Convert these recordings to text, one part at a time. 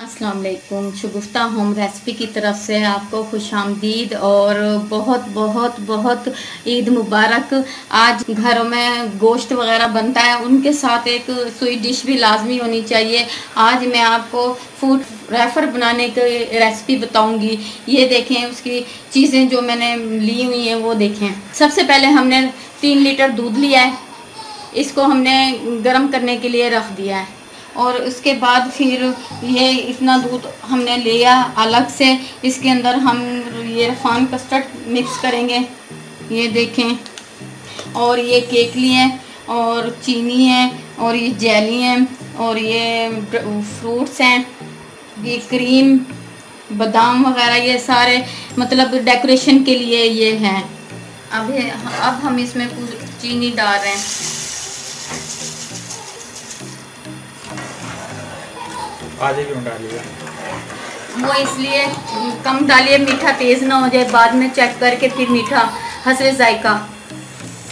अस्सलाम वालेकुम। शगुफ्ता home recipe की तरफ से आपको खुशामदीद और बहुत बहुत बहुत ईद मुबारक। आज घरों में गोश्त वगैरह बनता है, उनके साथ एक स्वीट डिश भी लाजमी होनी चाहिए। आज मैं आपको फूड रेफर बनाने की रेसिपी बताऊंगी। ये देखें, उसकी चीज़ें जो मैंने ली हुई हैं वो देखें। सबसे पहले हमने 3 लीटर दूध लिया है, इसको हमने गर्म करने के लिए रख दिया है और उसके बाद फिर ये इतना दूध हमने लिया अलग से। इसके अंदर हम ये रिफाइन कस्टर्ड मिक्स करेंगे, ये देखें। और ये केक लिए हैं और चीनी है और ये जेली है और ये फ्रूट्स हैं, ये क्रीम बादाम वगैरह, ये सारे मतलब डेकोरेशन के लिए ये हैं। अब हम इसमें चीनी डाल रहे हैं। आधे क्यों डालिए? वो इसलिए कम डालिए, मीठा तेज़ ना हो जाए, बाद में चेक करके फिर मीठा हसरे जायका।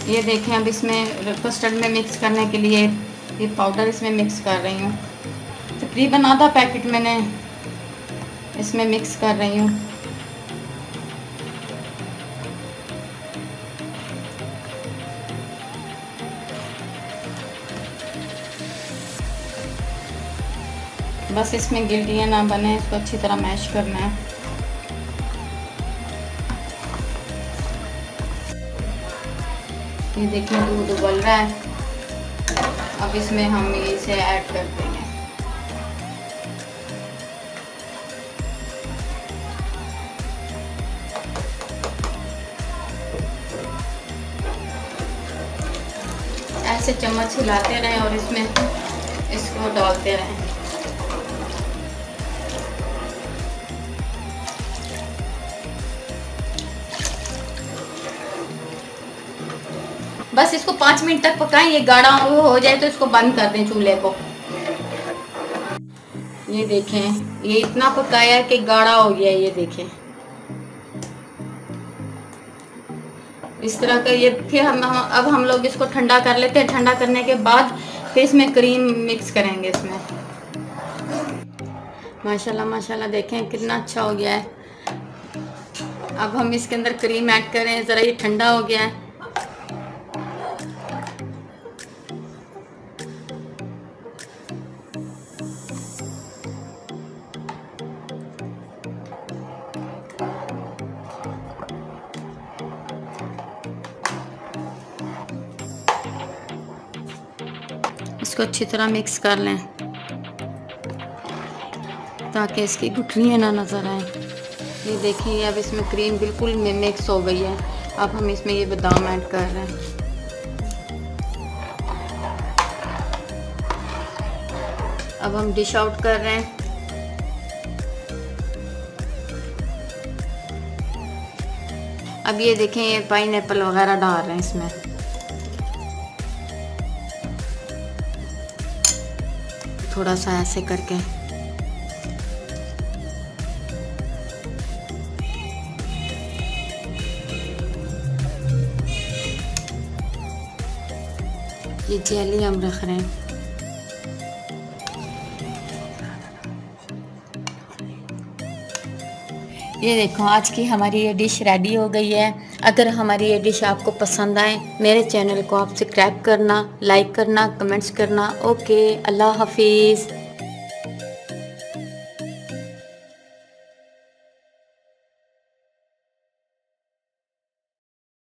ये देखें, अब इसमें कस्टर्ड में मिक्स करने के लिए ये पाउडर इसमें मिक्स कर रही हूँ। तकरीबन आधा पैकेट मैंने इसमें मिक्स कर रही हूँ। बस इसमें गिल्टियाँ ना बने, इसको अच्छी तरह मैश करना है। ये देखिए दूध उबल रहा है, अब इसमें हम इसे ऐड कर देंगे। ऐसे चम्मच हिलाते रहें और इसमें इसको डालते रहें। बस इसको 5 मिनट तक पकाएं। ये गाढ़ा हो जाए तो इसको बंद कर दें चूल्हे को। ये देखें, ये इतना पकाया कि गाढ़ा हो गया। ये देखें इस तरह का। ये फिर अब हम लोग इसको ठंडा कर लेते हैं। ठंडा करने के बाद फिर इसमें क्रीम मिक्स करेंगे इसमें। माशाल्लाह माशाल्लाह, देखें कितना अच्छा हो गया है। अब हम इसके अंदर क्रीम ऐड करें। ज़रा ये ठंडा हो गया है। इसको अच्छी तरह मिक्स कर लें ताकि इसकी गुठलियाँ ना नज़र आए। ये देखिए, अब इसमें क्रीम बिल्कुल मिक्स हो गई है। अब हम इसमें ये बादाम ऐड कर रहे हैं। अब हम डिश आउट कर रहे हैं। अब ये देखें, ये पाइनएप्पल वगैरह डाल रहे हैं इसमें। थोड़ा सा ऐसे करके ये जेली हम रख रहे हैं। ये देखो, आज की हमारी ये डिश रेडी हो गई है। अगर हमारी ये डिश आपको पसंद आए, मेरे चैनल को आप सब्सक्राइब करना, लाइक करना, कमेंट्स करना। ओके, अल्लाह हाफिज़।